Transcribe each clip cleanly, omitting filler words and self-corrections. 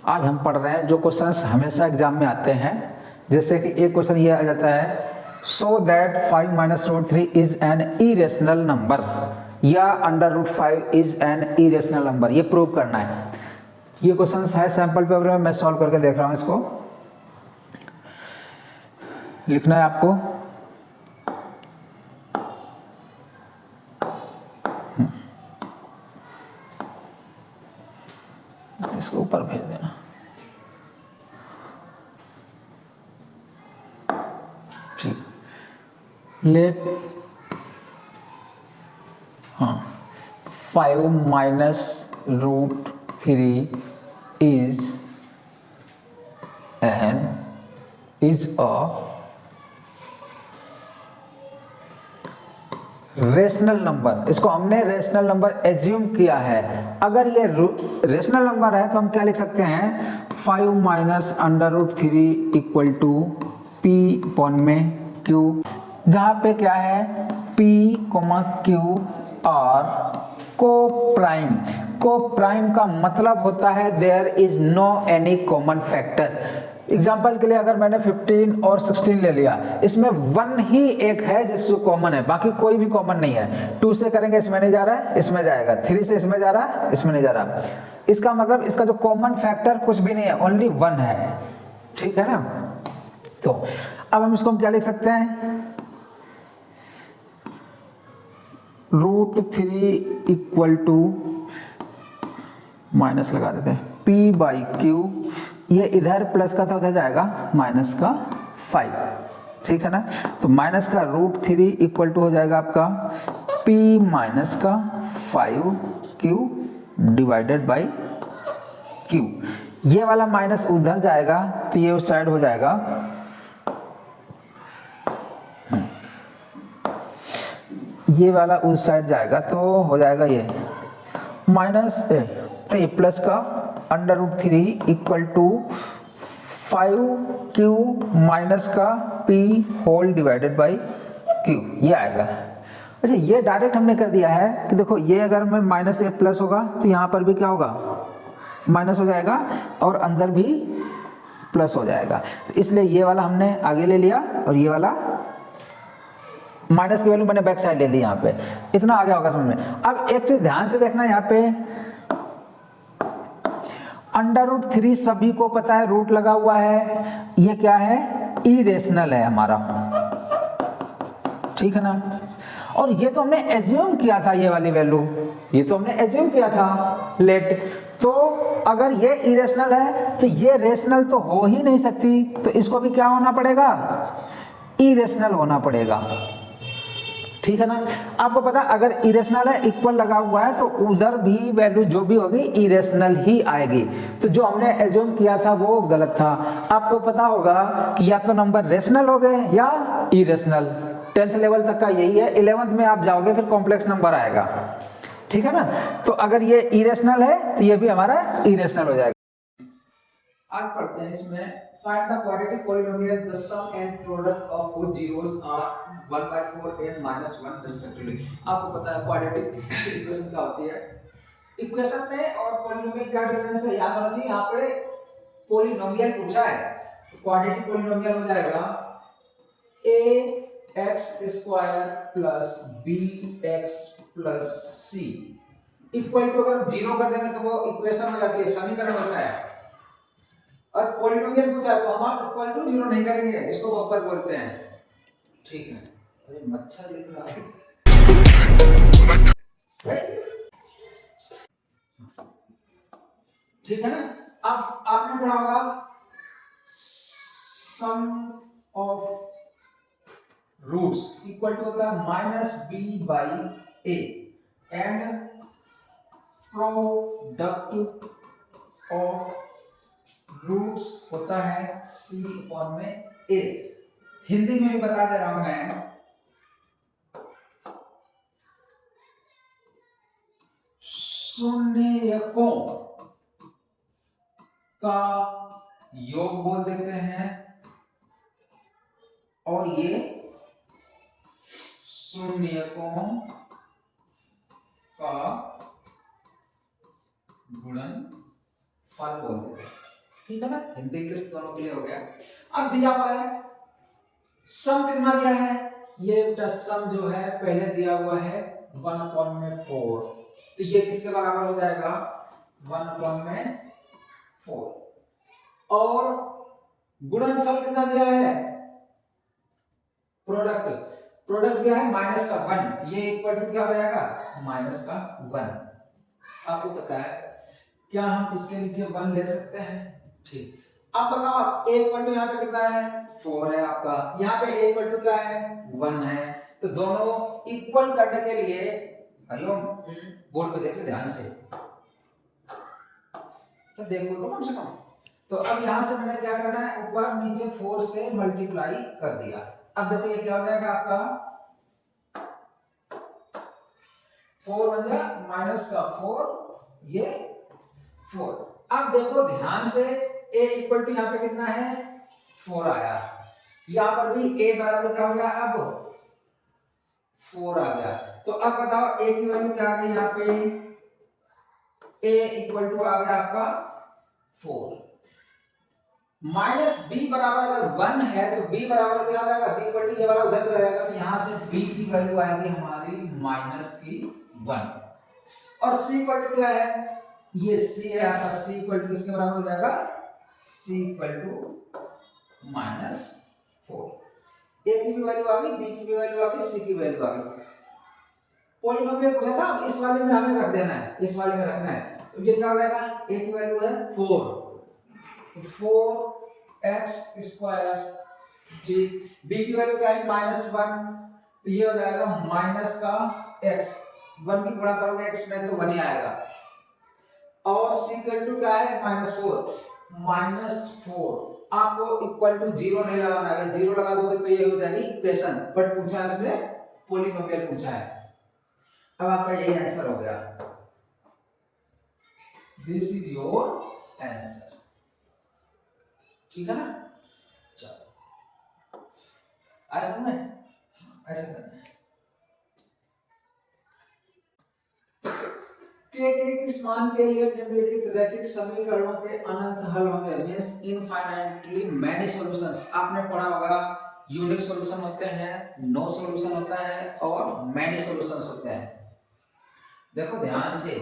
आज हम पढ़ रहे हैं जो क्वेश्चंस हमेशा एग्जाम में आते हैं। जैसे कि एक क्वेश्चन ये आ जाता है, so that 5 minus root 3 is an irrational number, या under root 5 is an irrational number, ये प्रूव करना है। ये क्वेश्चन है सैंपल पेपर में, मैं सॉल्व करके देख रहा हूँ। इसको लिखना है आपको। इसको ऊपर भेज देना। ठीक, let 5 minus root 3 is a rational number. इसको हमने रेशनल नंबर एज्यूम किया है। अगर ये रेशनल नंबर है तो हम क्या लिख सकते हैं, 5 minus under root 3 equal to P upon में क्यू, जहाँ पे क्या है पी कोमा क्यू और को प्राइम का मतलब होता है there is no any common factor. Example के लिए अगर मैंने 15 और 16 ले लिया, इसमें 1 ही एक है जिसको कॉमन है, बाकी कोई भी कॉमन नहीं है। 2 से करेंगे इसमें नहीं जा रहा है, इसमें जाएगा। 3 से इसमें जा रहा है, इसमें नहीं जा रहा। इसका मतलब इसका जो कॉमन फैक्टर कुछ भी नहीं है, ओनली 1 है। ठीक है ना। तो अब हम इसको क्या लिख सकते हैं, रूट 3 इक्वल टू माइनस लगा देते हैं पी बाई क्यू, ये इधर प्लस का था उधर जाएगा माइनस का 5। ठीक है ना। तो माइनस का रूट 3 इक्वल टू हो जाएगा आपका p माइनस का 5 क्यू डिवाइडेड बाई क्यू। ये वाला माइनस उधर जाएगा तो ये उस साइड हो जाएगा, ये वाला उस साइड जाएगा तो हो जाएगा ये माइनस प्लस का under root 3 equal to 5 Q minus का p whole divided by q, ये आएगा। अच्छा, ये डायरेक्ट हमने कर दिया है कि देखो ये अगर मैं माइनस ए प्लस होगा तो यहाँ पर भी क्या होगा, माइनस हो जाएगा और अंदर भी प्लस हो जाएगा। तो इसलिए ये वाला हमने आगे ले लिया और ये वाला माइनस की वैल्यू मैंने बैक साइड ले ली। यहाँ पे इतना आ गया होगा समझ में। अब एक चीज ध्यान से देखना, यहाँ पे अंडर रूट 3 सभी को पता है रूट लगा हुआ है, ये क्या है इरेशनल है हमारा। ठीक है ना। और ये तो हमने एज्यूम किया था, ये वाली वैल्यू ये तो हमने एज्यूम किया था लेट। तो अगर ये इरेशनल है तो ये रेशनल तो हो ही नहीं सकती, तो इसको भी क्या होना पड़ेगा, इरेशनल होना पड़ेगा। ठीक है ना। आपको पता अगर इरेशनल है इक्वल लगा हुआ है तो उधर भी वैल्यू जो भी होगी इरेशनल ही आएगी। तो जो हमने एज्यूम किया था वो गलत था। आपको पता होगा कि या तो नंबर रेशनल हो गए या इरेशनल। 10th लेवल तक का यही है। 11th में आप जाओगे फिर कॉम्प्लेक्स नंबर आएगा। ठीक है ना। तो अगर ये इरेशनल है तो ये भी हमारा इरेशनल हो जाएगा। आज पढ़ते हैं इसमें find the quadratic polynomial the sum and product of both zeros are 1/4 and -1 respectively। आपको पता है क्वाड्रेटिक इक्वेशन क्या होती है। इक्वेशन में और पॉलिनोमियल क्या डिफरेंस है याद होना चाहिए। यहाँ पे पॉलिनोमियल पूछा है तो क्वाड्रेटिक पॉलिनोमियल हो जाएगा ax² plus bx plus c equal to, अगर हम जीरो कर देंगे तो वो इक्वेशन हो जाती है, समीकरण होता है। और पॉलिनोमियल पूछा तो हम इक्वल टू 0 नहीं करेंगे, जिसको बफर बोलते हैं। ठीक है। अरे मच्छर लिख रहा है। ठीक है ना। अब आपने पढ़ा होगा sum of roots equal to होता है -b by a and product of roots होता है c अपॉन में a। हिंदी में भी बता दे रहा हूं मैं, शून्यकों का योग बोल देते हैं और ये शून्यकों का गुणनफल बोल देते हैं। ठीक है ना, हिंदी इंग्लिश दोनों के लिए हो गया। अब दिया हुआ है सम कितना दिया है, ये बेटा सम जो है पहले दिया हुआ है 1/4, तो ये किसके बराबर हो जाएगा 1/4, और गुणनफल कितना दिया है, प्रोडक्ट दिया है माइनस का 1, तो ये इक्वल टू क्या हो जाएगा माइनस का 1। आपको पता है क्या हम इसके नीचे 1 ले सकते हैं, ठीक। अब बताओ a इक्वल टू यहाँ पे कितना है 4 है आपका, यहाँ पे a इक्वल टू क्या है 1 है, तो दोनों इक्वल करने के लिए हरिओम बोर्ड पे देख ले ध्यान से, तो देखो तो कम से कम। तो अब यहाँ से मैंने क्या करना है, ऊपर नीचे 4 से मल्टीप्लाई कर दिया। अब देखो ये क्या हो जाएगा आपका 4 बन गया माइनस का 4, ये 4। अब देखो ध्यान से a इक्वल टू यहाँ पे कितना है 4 आया, यहाँ पर भी a बराबर क्या हो गया अब 4 आ गया। तो अब बताओ a की वैल्यू क्या आ गई, यहाँ पे a इक्वल टू आ गया आपका 4, माइनस b बराबर अगर 1 है तो b बराबर क्या हो जाएगा, b इक्वल टू ये वाला उधर चला जाएगा, तो यहाँ से b की वैल्यू आएगी हमारी माइनस की 1, और c इक्वल टू क्या है, ये c है आपका, c इक्वल टू किसके बराबर हो जाएगा, c equal to minus 4। a की भी वैल्यू आ गई, b की भी वैल्यू आ गई, c की वैल्यू आ गई। पॉलिनोमियल पूछा था, इस वाले में हमें रख देना है, इस वाले में रखना है, तो ये क्या हो जाएगा, a की वैल्यू है 4, 4x², ठीक। b की वैल्यू क्या है -1, तो ये हो जाएगा माइनस का x, 1 की गुणा करोगे x में तो 1 ही आएगा, और c इक्वल टू क्या है -4 आपको इक्वल टू 0 नहीं लगाना है, अगर 0 लगा दोगे तो ये हो जाएगी इक्वेशन, बट पूछा है इसने पॉलिनोमियल पूछा है। अब आपका यही आंसर हो गया, दिस इज योर आंसर, ठीक है ना। चलो आज में ऐसे करना है के किस मान के लिए निम्नलिखित रैखिक समीकरणों के अनंत हल होंगे, मींस इनफाइनाइटली मैनी सॉल्यूशंस। आपने पढ़ा होगा यूनिक सॉल्यूशन होते हैं, नो सॉल्यूशन होता है और मैनी सॉल्यूशंस होते हैं। देखो ध्यान से,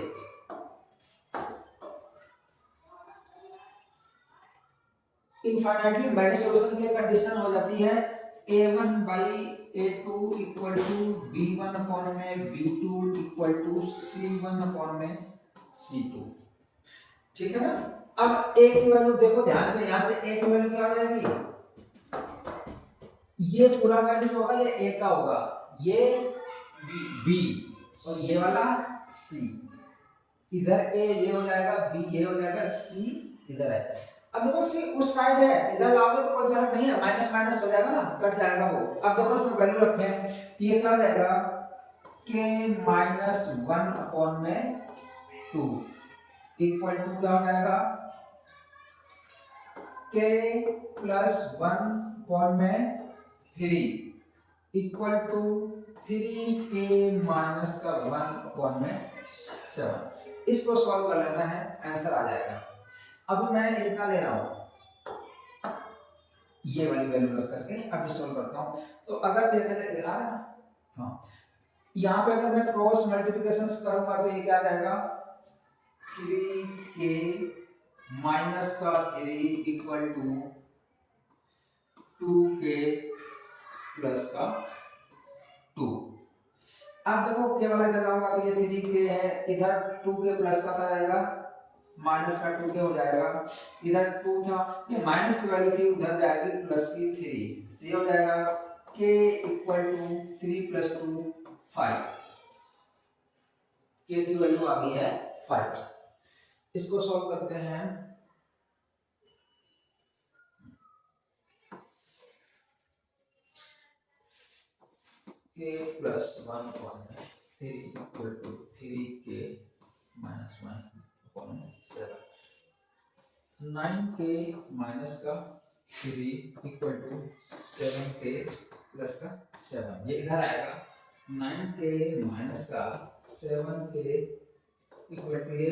इनफाइनाइटली मैनी सॉल्यूशन की कंडीशन हो जाती है a1/a2 equal to b1 upon में b2 equal to c1 upon में c2, ठीक है ना। अब a की वैल्यू देखो ध्यान से, यहां से a की वैल्यू क्या हो जाएगी, ये पूरा वैल्यू जो होगा ये a का होगा, ये b और ये वाला c, इधर a ये हो जाएगा, b ये हो जाएगा, c इधर है। अब देखो सी उस साइड है, इधर लाओगे तो कोई फर्क नहीं है, माइनस माइनस हो जाएगा ना, कट जाएगा वो। अब देखो इसमें वैल्यू रखे हैं, तो ये क्या हो जाएगा k -1 अपॉन में 2 इक्वल टू क्या हो जाएगा k +1 अपॉन में 3 इक्वल टू 3k -1 अपॉन में 7। इसको सॉल्व कर लेना है, आंसर आ जाएगा। अब मैं इतना ले रहा हूं, ये वाली वैल्यू रख करके अब सॉल्व करता हूं। तो अगर देखा जाए आ रहा है, हाँ, यहाँ पे अगर मैं क्रॉस मल्टीप्लिकेशन करूंगा तो ये क्या आ जाएगा 3k -3 इक्वल टू 2k +2। अब देखो के वाला इधर लाऊंगा तो ये 3k है, इधर 2k प्लस का आ जाएगा, माइनस का 2k हो जाएगा, इधर 2 था, ये माइनस की वैल्यू थी उधर जाएगी प्लस की 3, तो ये हो जाएगा k इक्वल टू 3 + 2 5, k की वैल्यू आ गई है 5। इसको सॉल्व करते हैं, k +1 upon 3 equal to 3k -1 अपॉन 7, 9k -3 इक्वल टू 7k +7, ये इधर आएगा 9k -7k इक्वल टू ये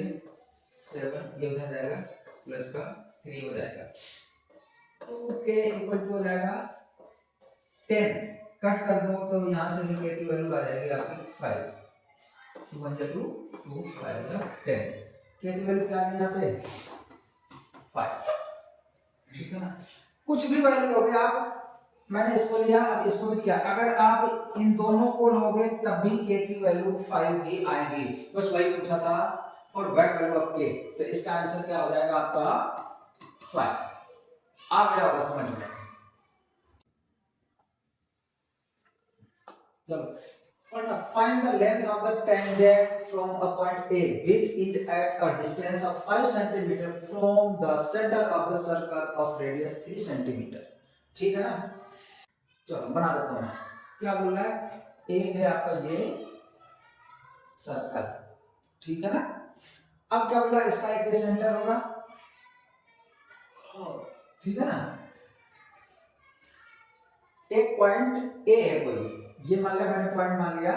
7, ये उधर जाएगा +7, 3 हो जाएगा। 2k इक्वल टू हो जाएगा 10, कट कर दो तो यहाँ से भी k की वैल्यू आ जाएगी आपकी 5, 2 1 2 2 5 10, k की वैल्यू क्या आ गई यहाँ पे 5, ठीक है ना। कुछ भी वैल्यू लोगे आप, मैंने इसको लिया, अब इसको भी किया, अगर आप इन दोनों को लोगे तब भी k की वैल्यू 5 ही आएगी, बस वही पूछा था। और व्हाट वैल्यू ऑफ k, तो इसका आंसर क्या हो जाएगा आपका 5। आ गया होगा समझ में। चलो, find the length of the tangent from a point A which is at a distance of 5 cm from the center of the circle of radius 3 cm, ठीक है ना। चलो बना देता हूं मैं, क्या बोल रहा है, एक है आपका ये सर्कल, ठीक है ना। अब क्या बोला, इसका एक सेंटर होगा, ठीक है ना। एक पॉइंट ए है कोई, ये मान लिया मैंने, पॉइंट मान लिया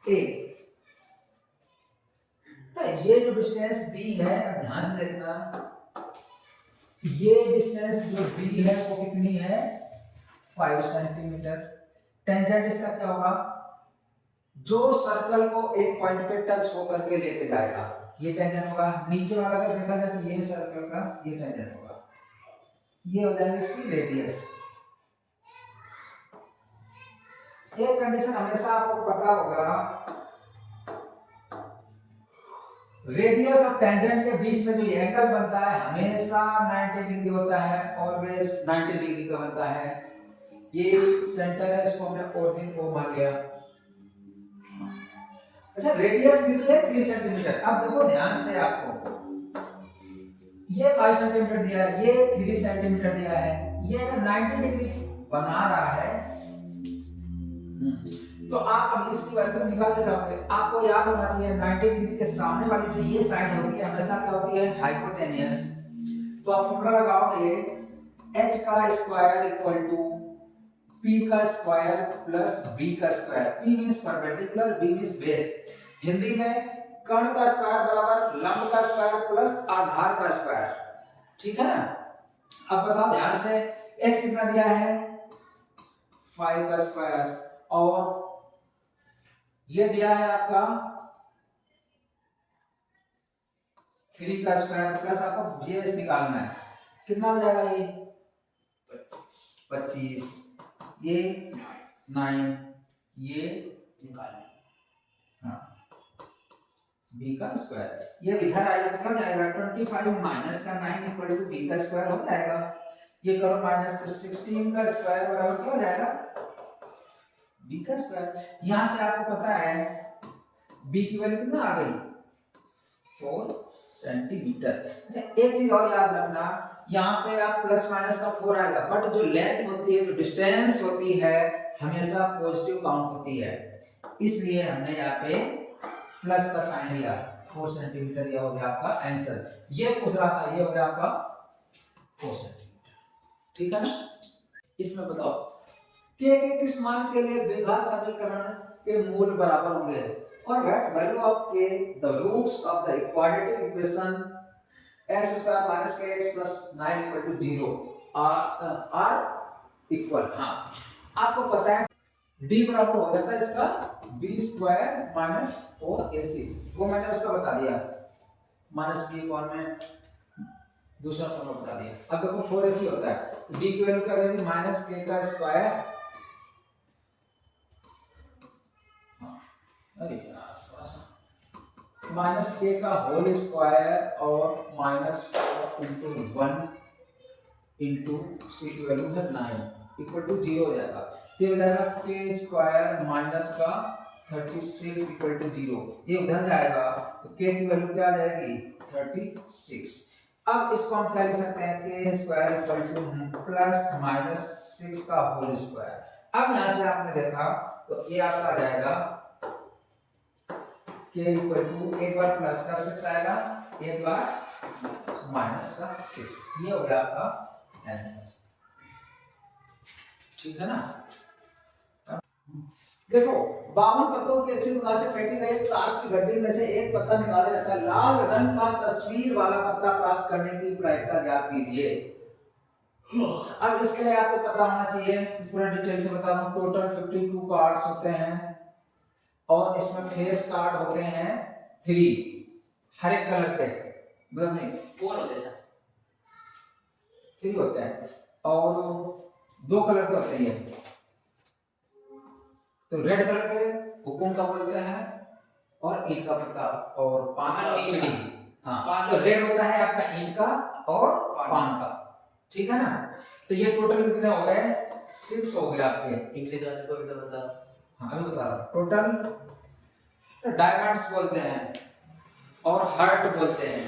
ए, ये जो डिस्टेंस दी है, अब ध्यान से देखना, ये डिस्टेंस जो दी है वो कितनी है 5 सेंटीमीटर। टेंजेंट इसका क्या होगा, जो सर्कल को एक पॉइंट पे टच होकर के लेके जाएगा, ये टेंजेंट होगा। नीचे वाला अगर देखा जाए तो ये सर्कल का ये टेंजेंट होगा, ये हो जाएगा इसकी रेडियस। एक कंडीशन हमेशा आपको पता होगा, रेडियस और टेंजेंट के बीच में जो एंगल बनता है हमेशा 90 डिग्री होता है, ऑलवेज 90 डिग्री का बनता है। ये सेंटर है, इसको हमने ओरिजिन को मान लिया। अच्छा, रेडियस दी है 3 सेंटीमीटर। अब देखो ध्यान से, आपको ये 5 सेंटीमीटर दिया है, ये 3 सेंटीमीटर दिया है, ये अगर 90 डिग्री बना रहा है तो आप अब इसकी वैल्यू निकाल ले जाओगे। आपको याद होना चाहिए 90 डिग्री के सामने वाली जो ये साइड होती है हमेशा क्या होती है, हाइपोटेनियस। तो आप फॉर्मूला लगाओगे h का स्क्वायर इक्वल टू p का स्क्वायर प्लस b का square. p means perpendicular, b means base. Hindi में कर्ण का स्क्वायर बराबर लंब का स्क्वायर प्लस आधार का स्क्वायर, ठीक है ना। अब बताओ ध्यान से, h कितना दिया है 5 का स्क्वायर, और ये दिया है आपका 3 का स्क्वायर प्लस आपको जेएस निकालना है, कितना हो जाएगा ये 25, ये 9, ये निकालना, हाँ बी का स्क्वायर, ये इधर आएगा तो क्या जाएगा 25 माइनस का 9 इक्वल टू बी का स्क्वायर हो जाएगा। ये करो माइनस, तो 16 का स्क्वायर बराबर क्या हो जाएगा बी का स्क्वायर। यहां से आपको पता है बी की वैल्यू कितना आ गई 4 सेंटीमीटर। अच्छा, एक चीज और याद रखना, यहाँ पे आप प्लस माइनस का 4 आएगा, बट जो लेंथ होती है, जो डिस्टेंस होती है, हमेशा पॉजिटिव काउंट होती है, इसलिए हमने यहाँ पे प्लस का साइन लिया 4 सेंटीमीटर। ये हो गया आपका आंसर। ये पूछ रहा था, ये हो गया आपका 4 सेंटीमीटर, ठीक है ना। इसमें बताओ के किस मान के लिए द्विघात समीकरण के मूल बराबर होंगे, for what value of k the roots of the quadratic equation x square minus kx plus 9 equal to 0 are equal। हाँ, आपको पता है d बराबर हो जाता है इसका b स्क्वायर माइनस 4ac, वो मैंने उसका बता दिया, माइनस b कॉन में दूसरा फॉर्मूला बता दिया। अब देखो 4ac होता है, d की वैल्यू क्या रहेगी माइनस k का स्क्वायर, माइनस के का होल स्क्वायर और माइनस 4 इंटू 1 इंटू सी की वैल्यू है 9 इक्वल टू 0 हो जाएगा। ये हो जाएगा के स्क्वायर माइनस का 36 इक्वल टू 0, ये उधर जाएगा तो के की वैल्यू क्या आ जाएगी 36। अब इसको हम क्या लिख सकते हैं, के square equal two plus minus 6 का होल स्क्वायर। अब यहाँ से आपने देखा तो ये आपका आ जाएगा k इक्वल टू एक बार प्लस का 6 आएगा, एक बार माइनस का 6, ये हो गया आपका आंसर, ठीक है ना। देखो 52 पत्तों की अच्छी प्रकार से फेंटी गई ताश की गड्डी में से एक पत्ता निकाला जाता है, लाल रंग का तस्वीर वाला पत्ता प्राप्त करने की प्रायिकता ज्ञात कीजिए। अब इसके लिए आपको पता होना चाहिए, पूरा डिटेल से बता दूं, टोटल 52 कार्ड्स होते हैं और इसमें फेस कार्ड होते हैं 3 हर एक कलर के, मतलब नहीं 4 होते हैं, 3 होते हैं और 2 कलर के होते हैं। तो रेड कलर के हुकुम का बोलते हैं और ईंट का पत्ता और पान और चिड़ी। हाँ, तो रेड होता है आपका ईंट का और पान का, ठीक है ना। तो ये टोटल कितने हो गए, 6 हो गए आपके। इंग्लिश वाले को भी तो बता। हाँ अभी बता रहा हूँ। टोटल डायमंड्स बोलते हैं और हार्ट बोलते हैं,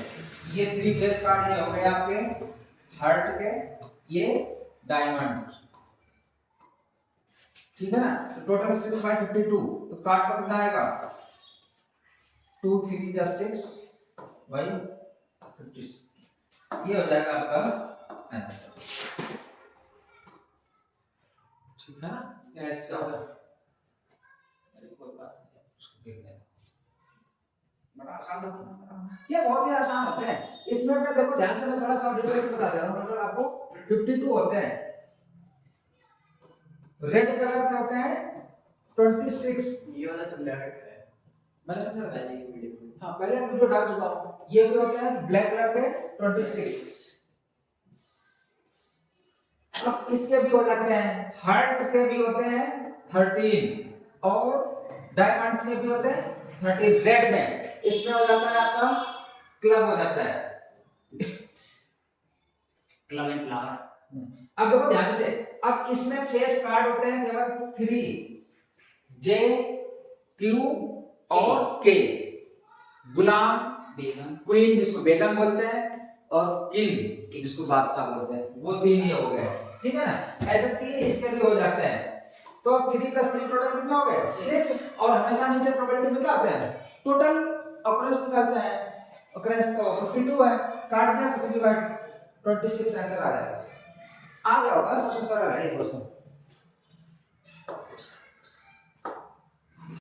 ये 3 फेस कार्ड ये हो गए आपके हार्ट के, ये डायमंड, ठीक है ना। तो टोटल 6 बाय 52, तो कार्ड का कितना आएगा 2 3 जा 6 बाय 56, ये हो जाएगा आपका आंसर, ठीक है ना। ऐसे होगा, अरे कोई बात नहीं, उसको देख लेना, बड़ा आसान होता है, ये बहुत ही आसान होते हैं। इसमें मैं देखो ध्यान से मैं थोड़ा सा डिटेल से बता दे रहा हूँ, मतलब आपको 52 होते हैं, रेड कलर के होते हैं 26, ये वाला समझा है मैंने समझा पहले की वीडियो में। हाँ पहले वीडियो डाल चुका हूँ। ये भी होते हैं ब्लैक कलर के 26, अब इसके भी हो जाते हैं, हार्ट के भी होते हैं 13 और डायमंड्स के भी होते हैं 13। रेड में इसमें हो जाता है आपका क्लब हो जाता है, क्लब एंड फ्लावर। अब देखो ध्यान से, अब इसमें फेस कार्ड होते हैं केवल 3, जे, क्यू और के, गुलाम, बेगम, क्वीन जिसको बेगम बोलते हैं और किंग जिसको बादशाह बोलते हैं, वो 3 ही हो गए, ठीक है ना। ऐसे 3 इसके भी हो जाते हैं, तो 3 + 3 टोटल कितना हो गया 6, और हमेशा नीचे प्रोबेबिलिटी में क्या आता है टोटल ऑकरेंस निकालते हैं, ऑकरेंस तो 52 है, काट दिया तो 3/26 आंसर आ जाएगा। आ गया होगा, सबसे सरल है ये क्वेश्चन।